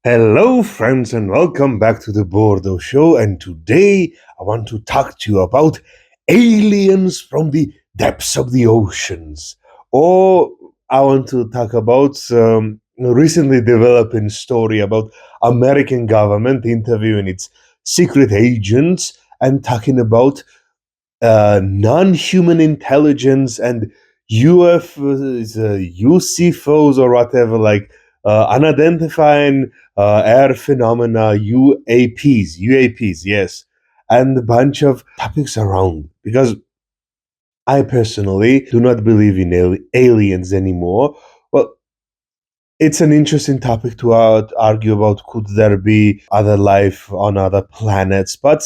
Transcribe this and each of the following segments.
Hello, friends, and welcome back to the Bordeaux Show. And today I want to talk to you about aliens from the depths of the oceans. Or I want to talk about recently developing story about American government interviewing its secret agents and talking about non-human intelligence and UFOs, UCFOs or whatever, like unidentified air phenomena, UAPs, yes, and a bunch of topics around. Because I personally do not believe in aliens anymore. Well, it's an interesting topic to argue about could there be other life on other planets, but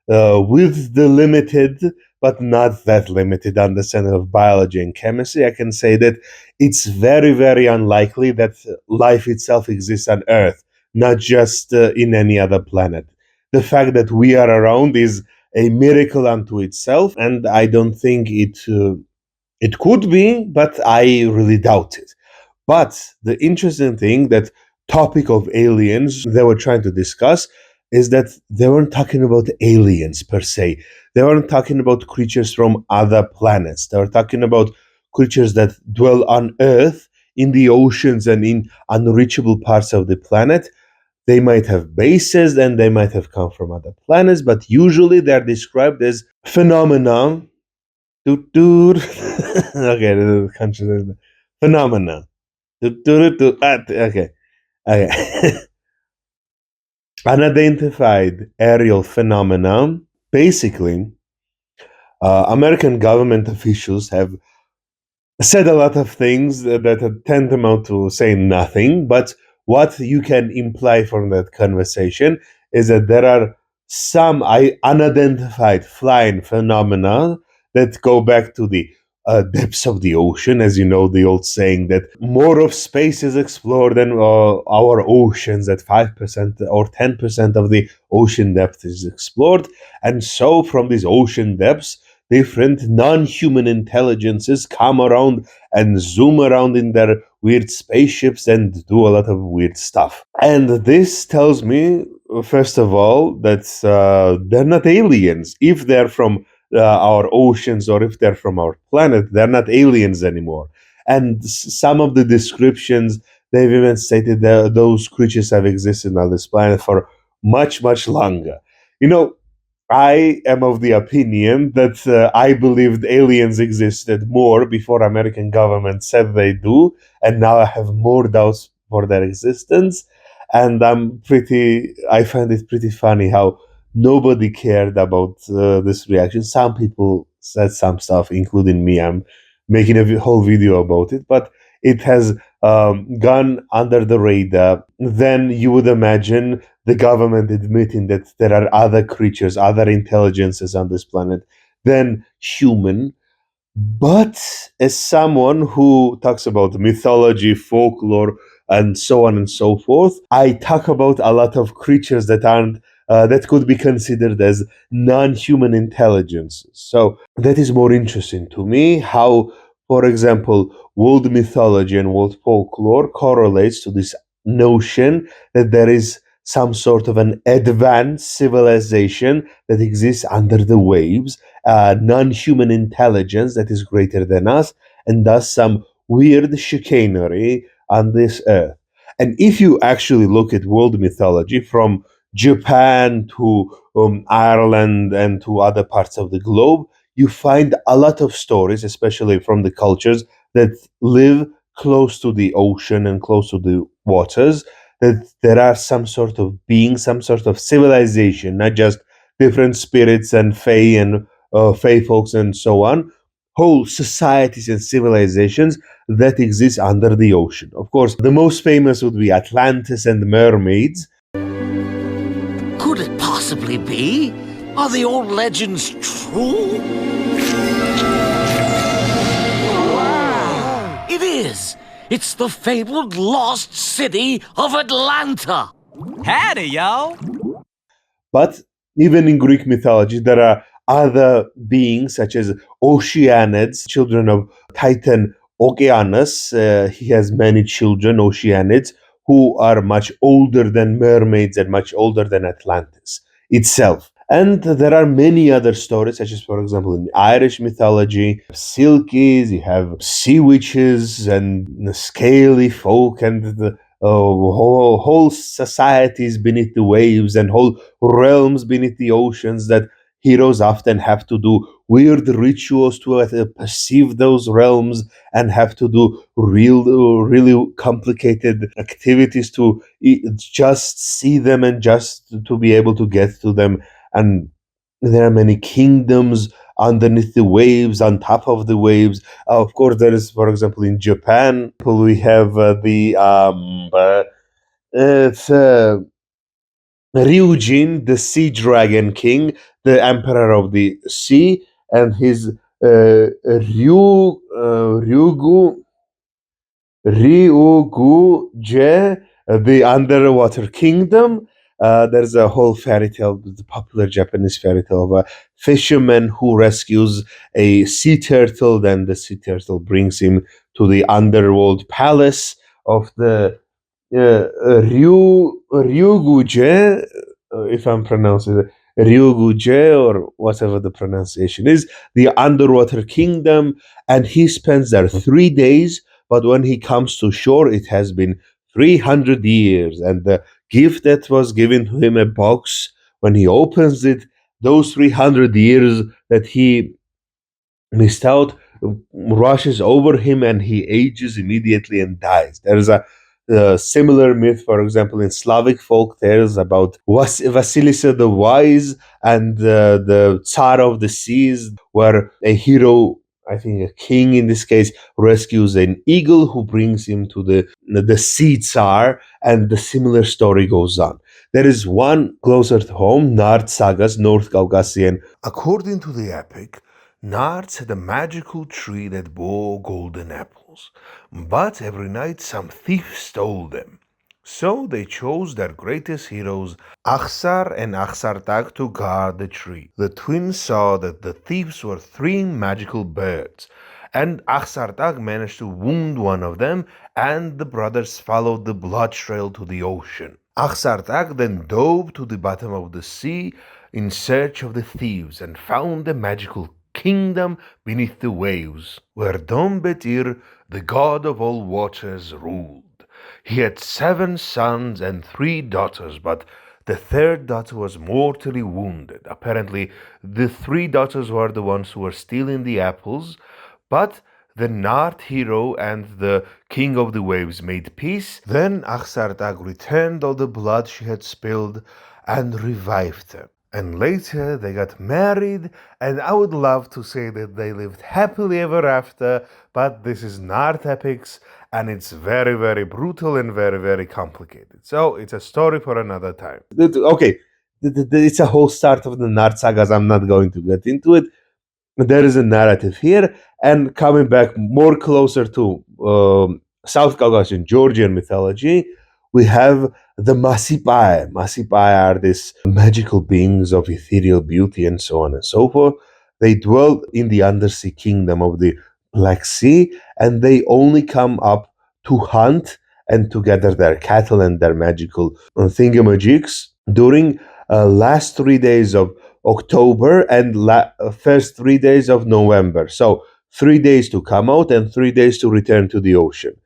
with the limited but not that limited understanding of biology and chemistry, I can say that it's very, very unlikely that life itself exists on Earth, not just in any other planet. The fact that we are around is a miracle unto itself, and I don't think it could be, but I really doubt it. But the interesting thing that topic of aliens they were trying to discuss is that they weren't talking about aliens per se. They weren't talking about creatures from other planets. They were talking about creatures that dwell on Earth, in the oceans, and in unreachable parts of the planet. They might have bases and they might have come from other planets, but usually they're described as phenomena. Doot, doot. Okay, the conscious phenomena. Okay. Okay. Unidentified aerial phenomena. Basically, American government officials have said a lot of things that are tantamount to saying nothing. But what you can imply from that conversation is that there are some unidentified flying phenomena that go back to the depths of the ocean. As you know, the old saying that more of space is explored than our oceans, that 5% or 10% of the ocean depth is explored. And so, from these ocean depths, different non-human intelligences come around and zoom around in their weird spaceships and do a lot of weird stuff. And this tells me, first of all, that they're not aliens. If they're from our oceans or if they're from our planet, they're not aliens anymore. And some of the descriptions, they've even stated that those creatures have existed on this planet for much, much longer. You know, I am of the opinion that I believed aliens existed more before American government said they do, and now I have more doubts for their existence. And I find it pretty funny how nobody cared about this reaction. Some people said some stuff, including me. I'm making a whole video about it, but it has gone under the radar. Then you would imagine the government admitting that there are other creatures, other intelligences on this planet than human. But as someone who talks about mythology, folklore, and so on and so forth, I talk about a lot of creatures that aren't that could be considered as non-human intelligences. So that is more interesting to me. How, for example, world mythology and world folklore correlates to this notion that there is some sort of an advanced civilization that exists under the waves, non-human intelligence that is greater than us, and thus some weird chicanery on this earth. And if you actually look at world mythology from Japan to Ireland and to other parts of the globe, you find a lot of stories, especially from the cultures that live close to the ocean and close to the waters, that there are some sort of being, some sort of civilization, not just different spirits and fae and fae folks and so on, whole societies and civilizations that exist under the ocean. Of course, the most famous would be Atlantis and mermaids. Could it possibly be? Are the old legends true? Wow! It is! It's the fabled lost city of Atlanta! Howdy, y'all! But even in Greek mythology, there are other beings such as Oceanids, children of Titan Okeanos, he has many children, Oceanids, who are much older than mermaids and much older than Atlantis itself. And there are many other stories, such as, for example, in Irish mythology, silkies, you have sea witches and the scaly folk and the whole societies beneath the waves and whole realms beneath the oceans that heroes often have to do weird rituals to perceive those realms and have to do really complicated activities to just see them and just to be able to get to them. And there are many kingdoms underneath the waves, on top of the waves. Of course, there is, for example, in Japan, we have it's Ryujin, the Sea Dragon King, the Emperor of the Sea, and his Ryugu Ryugu-je, the Underwater Kingdom. There's a whole fairy tale, the popular Japanese fairy tale of a fisherman who rescues a sea turtle. Then the sea turtle brings him to the underworld palace of the Ryuguje, if I'm pronouncing it, Ryuguje or whatever the pronunciation is, the underwater kingdom, and he spends there 3 days. But when he comes to shore, it has been 300 years, and the gift that was given to him, a box, when he opens it, those 300 years that he missed out rushes over him and he ages immediately and dies. There is a similar myth, for example, in Slavic folk tales about Vasilisa the Wise and the Tsar of the Seas, where a hero, I think a king in this case, rescues an eagle who brings him to the sea Tsar, and the similar story goes on. There is one closer to home, Nard sagas, North Caucasian. According to the epic, Nards had a magical tree that bore golden apples, but every night some thief stole them. So they chose their greatest heroes, Akhsar and Akhsartag, to guard the tree. The twins saw that the thieves were three magical birds, and Akhsartag managed to wound one of them, and the brothers followed the blood trail to the ocean. Akhsartag then dove to the bottom of the sea in search of the thieves and found the magical kingdom beneath the waves, where Dombetir, the god of all waters, ruled. He had 7 sons and 3 daughters, but the third daughter was mortally wounded. Apparently, the 3 daughters were the ones who were stealing the apples, but the Nart hero and the king of the waves made peace. Then Akhsartag returned all the blood she had spilled and revived them. And later they got married, and I would love to say that they lived happily ever after, but this is Nart epics, and it's very, very brutal and very, very complicated. So it's a story for another time. Okay, it's a whole start of the Nart sagas. I'm not going to get into it. There is a narrative here, and coming back more closer to South Caucasian Georgian mythology, we have the Masipai. Masipai are these magical beings of ethereal beauty and so on and so forth. They dwell in the undersea kingdom of the Black Sea, and they only come up to hunt and to gather their cattle and their magical thingamajigs during last 3 days of October and first 3 days of November. So 3 days to come out and 3 days to return to the ocean.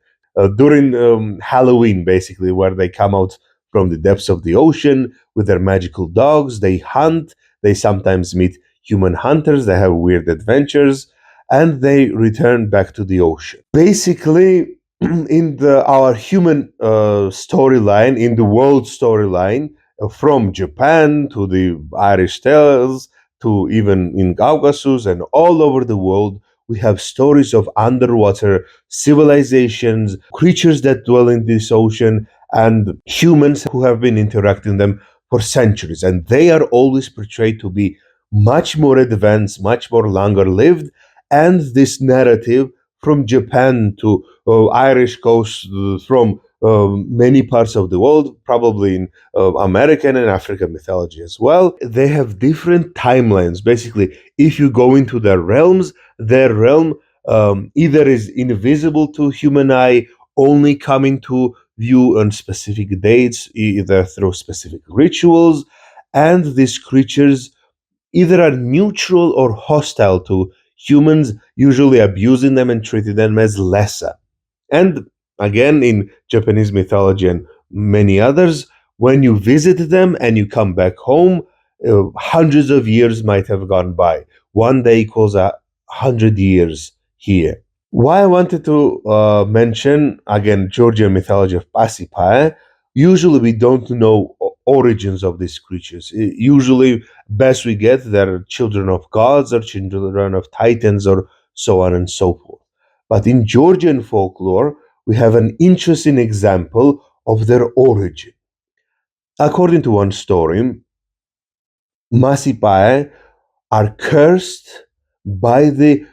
During Halloween, basically, where they come out from the depths of the ocean with their magical dogs, they hunt, they sometimes meet human hunters, they have weird adventures, and they return back to the ocean. Basically, in our human storyline, in the world storyline, from Japan to the Irish tales to even in Caucasus and all over the world, we have stories of underwater civilizations, creatures that dwell in this ocean, and humans who have been interacting them for centuries. And they are always portrayed to be much more advanced, much more longer lived. And this narrative from Japan to Irish coast, from many parts of the world, probably in American and African mythology as well. They have different timelines. Basically, if you go into their realms, their realm either is invisible to human eye, only coming to view on specific dates, either through specific rituals, and these creatures either are neutral or hostile to humans, usually abusing them and treating them as lesser. And again, in Japanese mythology and many others, when you visit them and you come back home, hundreds of years might have gone by. One day equals 100 years here. Why I wanted to mention again Georgian mythology of Pasiphae. Usually, we don't know origins of these creatures. Usually, best we get, they're children of gods or children of titans or so on and so forth. But in Georgian folklore, we have an interesting example of their origin. According to one story, Masipae are cursed by the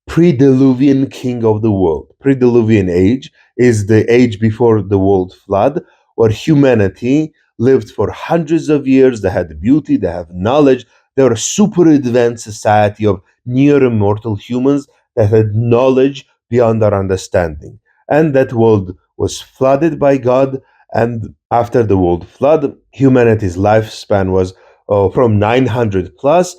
pre-Diluvian king of the world. Pre-Diluvian age is the age before the world flood, where humanity lived for hundreds of years. They had beauty, they have knowledge. They were a super advanced society of near immortal humans that had knowledge beyond our understanding. And that world was flooded by God. And after the world flood, humanity's lifespan was from 900 plus,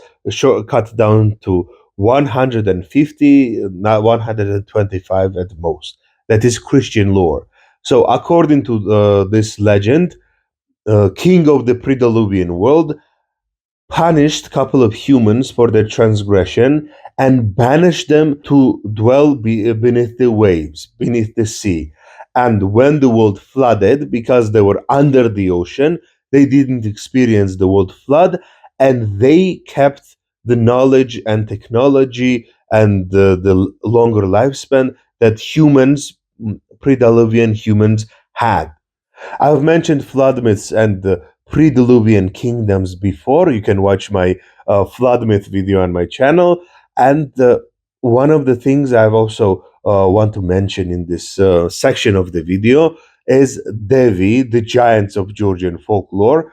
cut down to 150, not 125 at most. That is Christian lore. So, according to this legend, king of the pre-Diluvian world punished a couple of humans for their transgression and banished them to dwell beneath the waves, beneath the sea. And when the world flooded, because they were under the ocean, they didn't experience the world flood, and they kept the knowledge and technology and the longer lifespan that humans, pre-Diluvian humans, had. I've mentioned flood myths and the pre-Diluvian kingdoms before. You can watch my flood myth video on my channel. And one of the things I've also want to mention in this section of the video is Devi, the giants of Georgian folklore,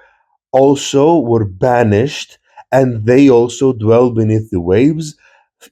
also were banished, and they also dwell beneath the waves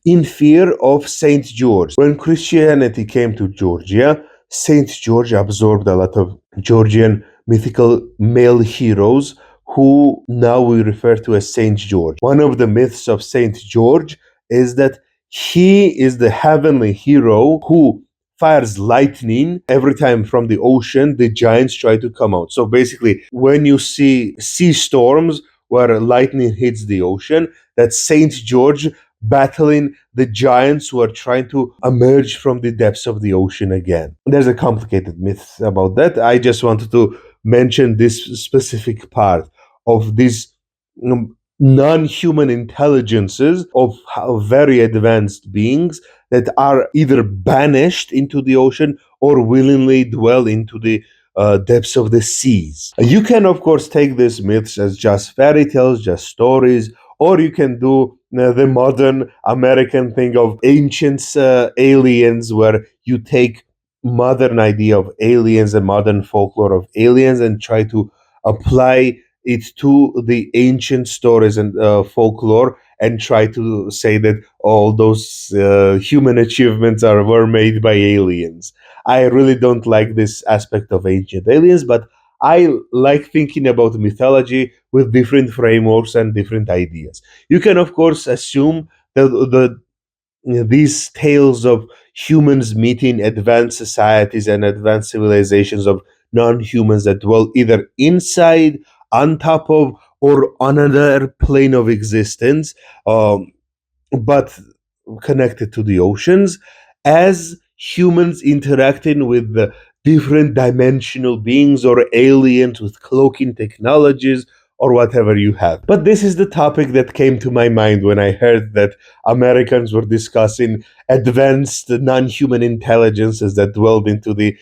in fear of Saint George. When Christianity came to Georgia, Saint George absorbed a lot of Georgian mythical male heroes who now we refer to as Saint George. One of the myths of Saint George is that he is the heavenly hero who fires lightning every time from the ocean the giants try to come out. So basically, when you see sea storms where lightning hits the ocean, that's Saint George battling the giants who are trying to emerge from the depths of the ocean again. There's a complicated myth about that. I just wanted to mention this specific part of these non-human intelligences of very advanced beings that are either banished into the ocean or willingly dwell into the depths of the seas. You can, of course, take these myths as just fairy tales, just stories, or you can do the modern American thing of ancient aliens, where you take modern idea of aliens and modern folklore of aliens and try to apply it to the ancient stories and folklore and try to say that all those human achievements are were made by aliens. I really don't like this aspect of ancient aliens, but I like thinking about mythology with different frameworks and different ideas. You can, of course, assume that these tales of humans meeting advanced societies and advanced civilizations of non-humans that dwell either inside, on top of, or on another plane of existence, but connected to the oceans, as humans interacting with the different dimensional beings or aliens with cloaking technologies or whatever you have. But this is the topic that came to my mind when I heard that Americans were discussing advanced non human intelligences that dwelled into the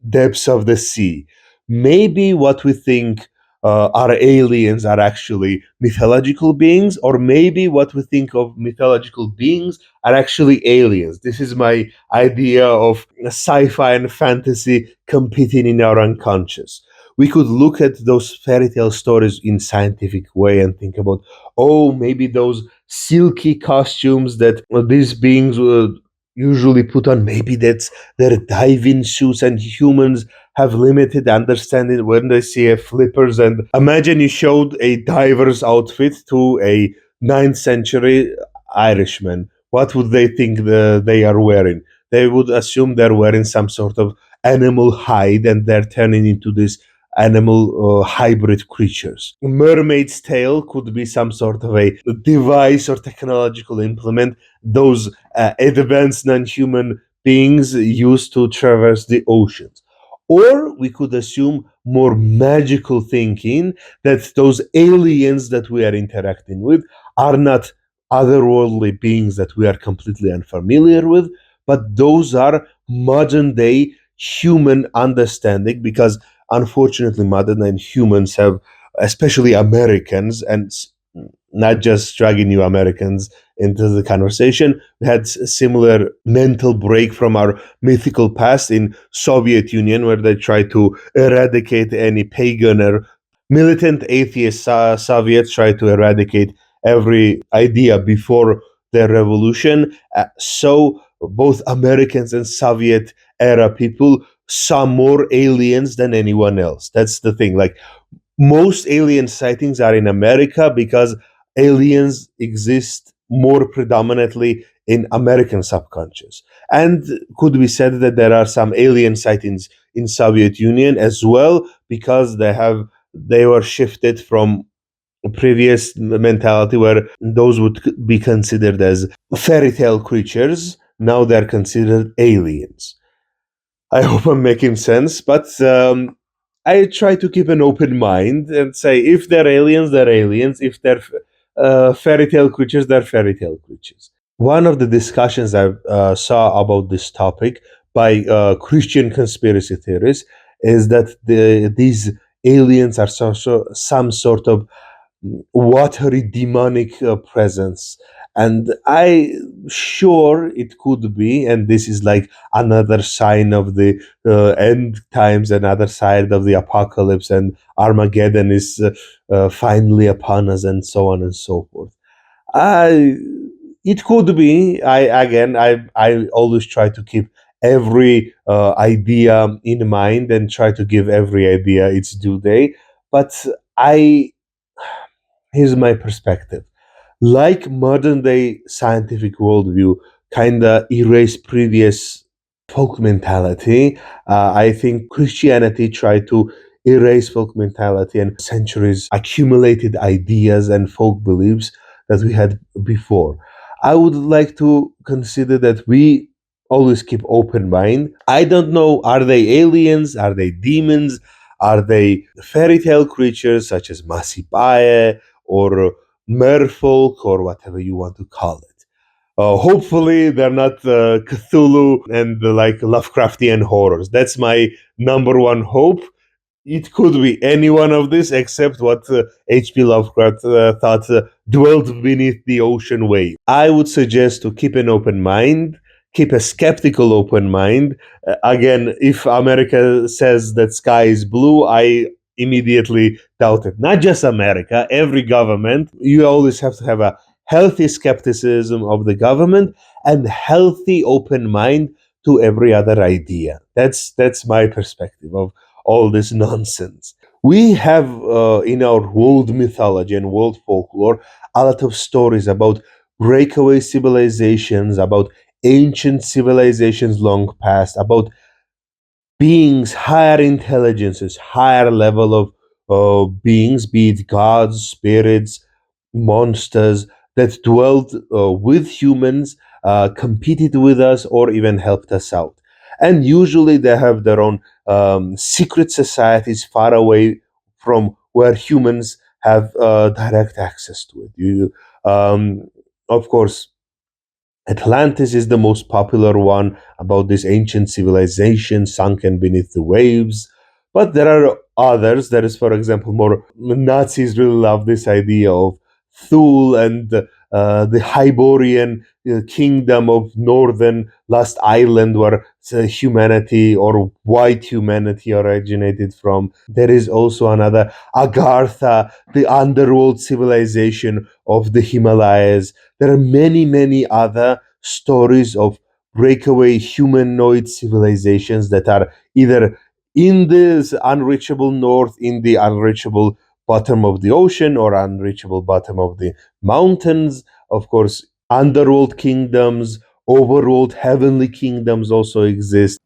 depths of the sea. Maybe what we think are aliens are actually mythological beings, or maybe what we think of mythological beings are actually aliens. This is my idea of sci-fi and fantasy competing in our unconscious. We could look at those fairy tale stories in scientific way and think about, oh, maybe those silky costumes that these beings usually put on. Maybe that's their diving suits, and humans have limited understanding when they see a flippers. And imagine you showed a diver's outfit to a ninth century Irishman. What would they think they are wearing? They would assume they're wearing some sort of animal hide, and they're turning into this animal hybrid creatures. Mermaid's tail could be some sort of a device or technological implement those advanced non-human beings used to traverse the oceans. Or we could assume more magical thinking that those aliens that we are interacting with are not otherworldly beings that we are completely unfamiliar with, but those are modern day human understanding, because unfortunately modern day humans have, especially Americans, and not just dragging you Americans into the conversation. We had similar mental break from our mythical past in Soviet Union, where they tried to eradicate any pagan or militant atheist Soviets tried to eradicate every idea before the revolution. So both Americans and Soviet era people saw more aliens than anyone else. That's the thing. Like, most alien sightings are in America because aliens exist more predominantly in American subconscious. And could be said that there are some alien sightings in Soviet Union as well, because they were shifted from a previous mentality where those would be considered as fairy tale creatures. Now they're considered aliens. I hope I'm making sense, but I try to keep an open mind and say if they're aliens, they're aliens. If they're fairy tale creatures, they're fairy tale creatures. One of the discussions I saw about this topic by Christian conspiracy theorists is that these aliens are some sort of watery demonic presence, and I sure it could be, and this is like another sign of the end times, another side of the apocalypse, and Armageddon is finally upon us, and so on and so forth. I It could be. I always try to keep every idea in mind and try to give every idea its due day, but I here's my perspective. Like modern day scientific worldview kinda erase previous folk mentality, I think Christianity tried to erase folk mentality and centuries accumulated ideas and folk beliefs that we had before. I would like to consider that we always keep open mind. I don't know, are they aliens? Are they demons? Are they fairy tale creatures such as Masipae or merfolk or whatever you want to call it? Hopefully, they're not Cthulhu and like Lovecraftian horrors. That's my number one hope. It could be any one of this except what H.P. Lovecraft thought dwelt beneath the ocean wave. I would suggest to keep an open mind, keep a skeptical open mind. Again, if America says that sky is blue, I immediately doubt it. Not just America, every government. You always have to have a healthy skepticism of the government and healthy open mind to every other idea. That's my perspective of all this nonsense. We have in our world mythology and world folklore a lot of stories about breakaway civilizations, about ancient civilizations long past, about beings, higher intelligences, higher level of beings, be it gods, spirits, monsters that dwelt with humans, competed with us, or even helped us out. And usually they have their own secret societies far away from where humans have direct access to it. Of course, Atlantis is the most popular one, about this ancient civilization sunken beneath the waves. But there are others. There is, for example, more Nazis really love this idea of Thule and the Hyborian kingdom of northern Lost Island, where humanity or white humanity originated from. There is also another Agartha, the underworld civilization of the Himalayas. There are many, many other stories of breakaway humanoid civilizations that are either in this unreachable north, in the unreachable bottom of the ocean, or unreachable bottom of the mountains. Of course, underworld kingdoms, overworld heavenly kingdoms also exist.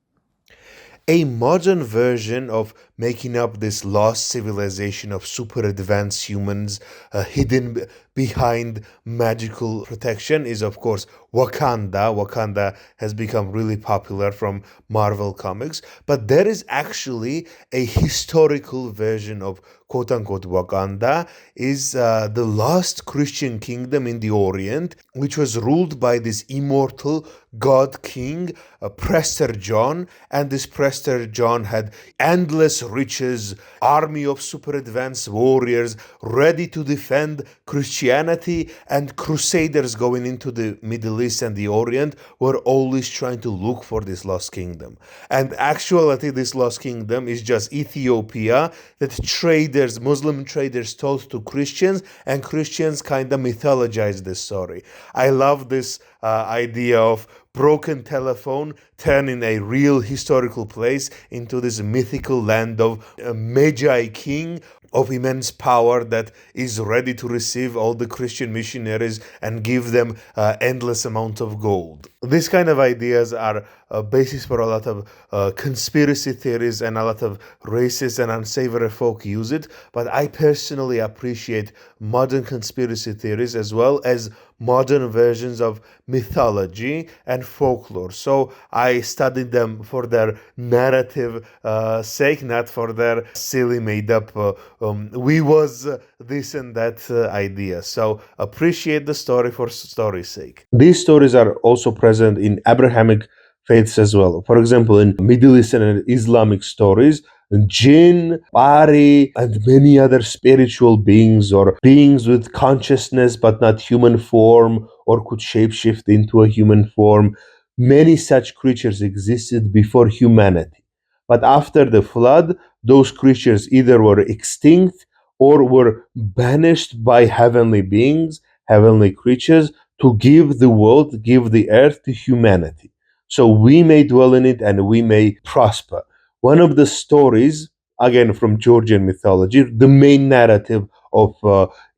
A modern version of making up this lost civilization of super advanced humans hidden behind magical protection is, of course, Wakanda. Wakanda has become really popular from Marvel Comics, but there is actually a historical version of quote unquote Wakanda, is the last Christian kingdom in the Orient, which was ruled by this immortal god king, Prester John. And this Prester John had endless riches, army of super advanced warriors ready to defend Christianity, and crusaders going into the Middle East and the Orient were always trying to look for this lost kingdom. And actually, this lost kingdom is just Ethiopia that traders, Muslim traders, told to Christians, and Christians kind of mythologized this story. I love this idea of broken telephone turning a real historical place into this mythical land of a Magi king of immense power that is ready to receive all the Christian missionaries and give them endless amount of gold. These kind of ideas are a basis for a lot of conspiracy theories, and a lot of racist and unsavory folk use it. But I personally appreciate modern conspiracy theories as well as modern versions of mythology and folklore. So I studied them for their narrative sake, not for their silly made up we was this and that idea. So appreciate the story for story's sake. These stories are also present in Abrahamic faiths as well. For example, in Middle Eastern and Islamic stories, jinn, Bari, and many other spiritual beings, or beings with consciousness but not human form, or could shapeshift into a human form. Many such creatures existed before humanity. But after the flood, those creatures either were extinct or were banished by heavenly beings, heavenly creatures, to give the world, give the earth to humanity. So we may dwell in it and we may prosper. One of the stories, again from Georgian mythology, the main narrative of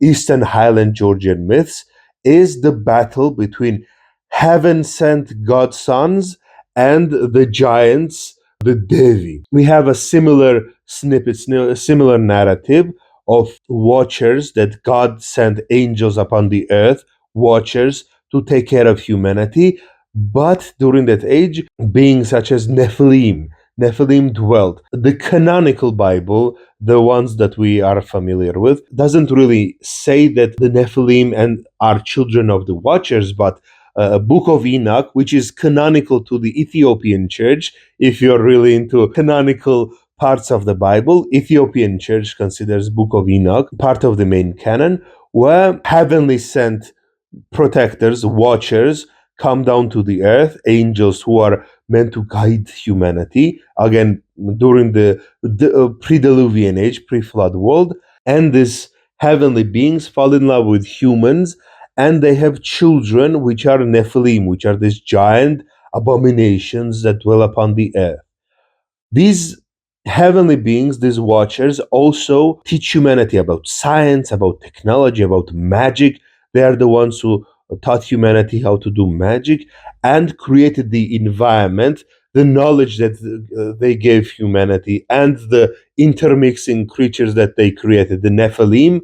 Eastern Highland Georgian myths, is the battle between heaven sent godsons and the giants, the Devi. We have a similar snippet, a similar narrative of watchers, that God sent angels upon the earth, watchers to take care of humanity. But during that age, beings such as Nephilim dwelt. The canonical Bible, the ones that we are familiar with, doesn't really say that the Nephilim and are children of the Watchers, but Book of Enoch, which is canonical to the Ethiopian church. If you're really into canonical parts of the Bible, Ethiopian church considers Book of Enoch part of the main canon, where heavenly sent protectors, watchers, come down to the earth, angels who are meant to guide humanity, again, during the pre-Diluvian age, pre-flood world. And these heavenly beings fall in love with humans, and they have children, which are Nephilim, which are these giant abominations that dwell upon the earth. These heavenly beings, these watchers, also teach humanity about science, about technology, about magic. They are the ones who taught humanity how to do magic and created the environment, the knowledge that they gave humanity, and the intermixing creatures that they created, the Nephilim.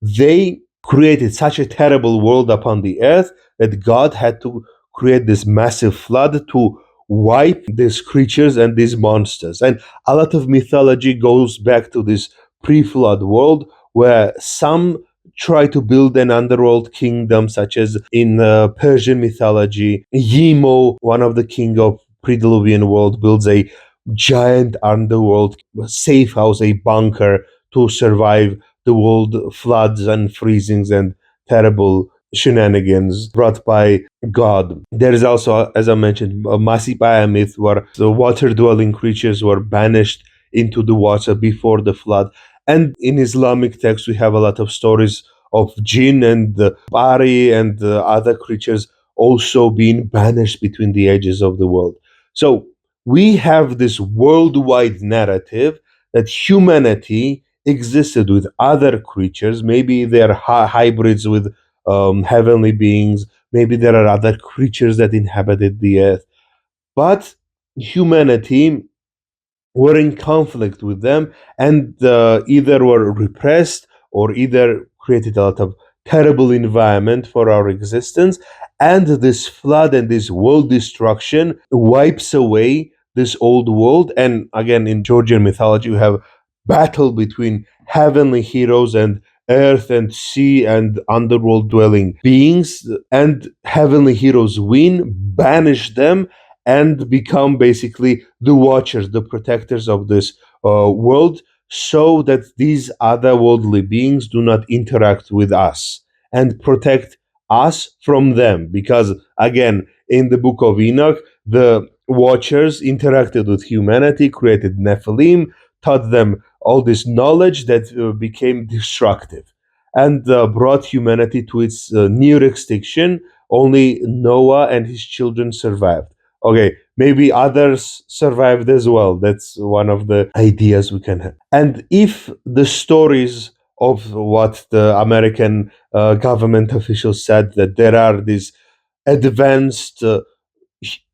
They created such a terrible world upon the earth that God had to create this massive flood to wipe these creatures and these monsters. And a lot of mythology goes back to this pre flood world, where some try to build an underworld kingdom, such as in Persian mythology. Yemo, one of the king of pre-Diluvian world, builds a giant underworld safe house, a bunker, to survive the world floods and freezings and terrible shenanigans brought by God. There is also, as I mentioned, a Masipaya myth where the water dwelling creatures were banished into the water before the flood. And in Islamic texts, we have a lot of stories of jinn and Bari and other creatures also being banished between the edges of the world. So we have this worldwide narrative that humanity existed with other creatures. Maybe they're hybrids with heavenly beings. Maybe there are other creatures that inhabited the earth. But humanity were in conflict with them and either were repressed or either created a lot of terrible environment for our existence, and this flood and this world destruction wipes away this old world. And again, in Georgian mythology, we have battle between heavenly heroes and earth and sea and underworld dwelling beings, and heavenly heroes win, banish them, and become basically the watchers, the protectors of this world, so that these otherworldly beings do not interact with us and protect us from them. Because, again, in the book of Enoch, the watchers interacted with humanity, created Nephilim, taught them all this knowledge that became destructive and brought humanity to its near extinction. Only Noah and his children survived. Okay, maybe others survived as well. That's one of the ideas we can have. And if the stories of what the American government officials said, that there are these advanced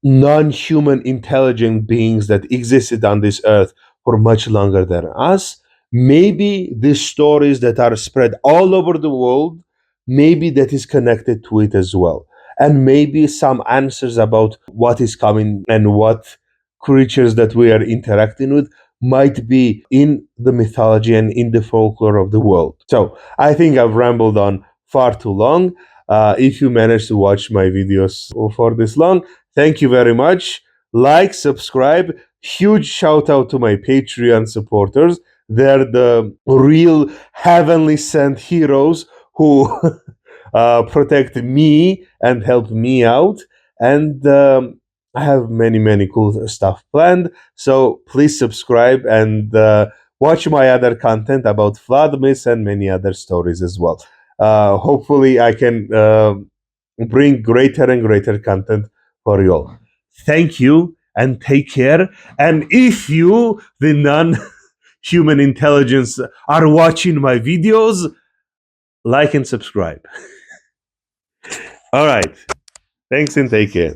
non-human intelligent beings that existed on this earth for much longer than us, maybe these stories that are spread all over the world, maybe that is connected to it as well. And maybe some answers about what is coming and what creatures that we are interacting with might be in the mythology and in the folklore of the world. So I think I've rambled on far too long. If you managed to watch my videos for this long, thank you very much. Like, subscribe. Huge shout out to my Patreon supporters. They're the real heavenly sent heroes who protect me and help me out. And I have many, many cool stuff planned. So please subscribe and watch my other content about flood myths and many other stories as well. Hopefully, I can bring greater and greater content for you all. Thank you and take care. And if you, the non human intelligence, are watching my videos, like and subscribe. All right. Thanks and take care.